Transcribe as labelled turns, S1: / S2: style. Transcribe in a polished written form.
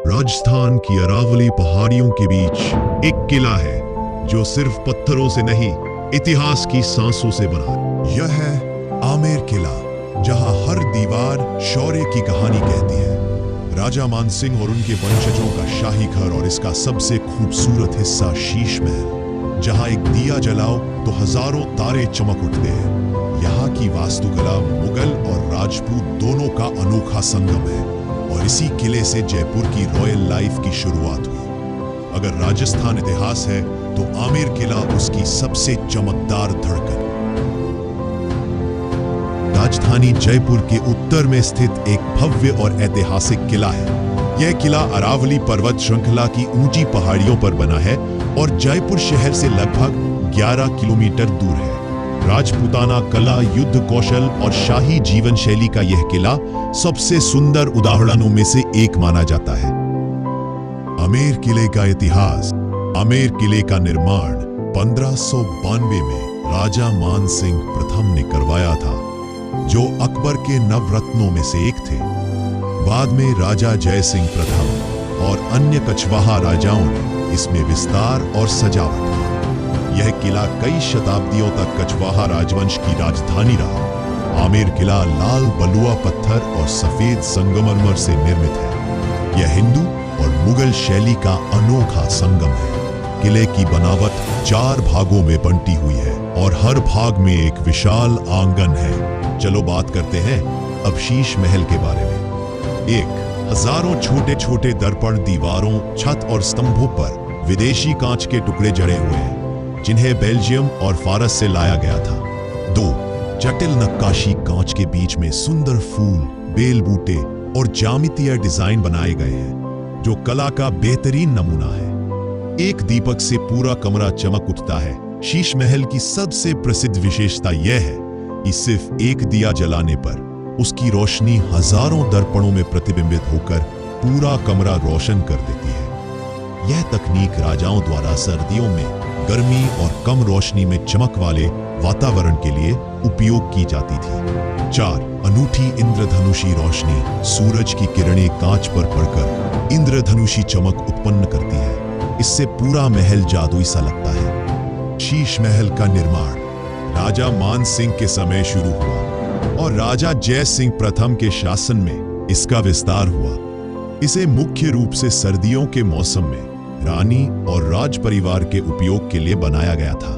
S1: राजस्थान की अरावली पहाड़ियों के बीच एक किला है जो सिर्फ पत्थरों से नहीं, इतिहास की सांसों से बना है। यह है आमेर किला, जहां हर दीवार शौर्य की कहानी कहती है। राजा मानसिंह और उनके वंशजों का शाही घर और इसका सबसे खूबसूरत हिस्सा शीश महल, जहां एक दिया जलाओ तो हजारों तारे चमक उठते हैं। यहाँ की वास्तुकला मुगल और राजपूत दोनों का अनोखा संगम है और इसी किले से जयपुर की रॉयल लाइफ की शुरुआत हुई। अगर राजस्थान इतिहास है तो आमेर किला उसकी सबसे चमकदार धड़कन। राजधानी जयपुर के उत्तर में स्थित एक भव्य और ऐतिहासिक किला है। यह किला अरावली पर्वत श्रृंखला की ऊंची पहाड़ियों पर बना है और जयपुर शहर से लगभग 11 किलोमीटर दूर है। राजपूताना कला, युद्ध कौशल और शाही जीवन शैली का यह किला सबसे सुंदर उदाहरणों में से एक माना जाता है। आमेर किले का इतिहास। आमेर किले का निर्माण 1592 में राजा मानसिंह प्रथम ने करवाया था, जो अकबर के नवरत्नों में से एक थे। बाद में राजा जय सिंह प्रथम और अन्य कछवाहा राजाओं ने इसमें विस्तार और सजावट की। यह किला कई शताब्दियों तक कछवाहा राजवंश की राजधानी रहा। आमेर किला लाल बलुआ पत्थर और सफेद संगमरमर से निर्मित है। यह हिंदू और मुगल शैली का अनोखा संगम है। किले की बनावट 4 भागों में बंटी हुई है और हर भाग में एक विशाल आंगन है। चलो बात करते हैं अब शीश महल के बारे में। हजारों छोटे छोटे दर्पण दीवारों, छत और स्तंभों पर विदेशी कांच के टुकड़े जड़े हुए हैं, जिन्हें बेल्जियम और फारस से लाया गया था। 2 जटिल नक्काशी कांच के बीच में सुंदर फूल, बेल बूटे और ज्यामितीय डिजाइन बनाए गए हैं, जो कला का बेहतरीन नमूना है। एक दीपक से पूरा कमरा चमक उठता है। शीश महल की सबसे प्रसिद्ध विशेषता यह है कि सिर्फ एक दिया जलाने पर उसकी रोशनी हजारों दर्पणों में प्रतिबिंबित होकर पूरा कमरा रोशन कर देती है। यह तकनीक राजाओं द्वारा सर्दियों में गर्मी और कम रोशनी में चमक वाले वातावरण के लिए उपयोग की जाती थी। 4 अनूठी इंद्रधनुषी रोशनी। सूरज की किरणें कांच पर पड़कर इंद्रधनुषी चमक उत्पन्न करती है। इससे पूरा महल जादुई सा लगता है। शीश महल का निर्माण राजा मानसिंह के समय शुरू हुआ और राजा जय सिंह प्रथम के शासन में इसका विस्तार हुआ। इसे मुख्य रूप से सर्दियों के मौसम में रानी और राज परिवार के उपयोग के लिए बनाया गया था।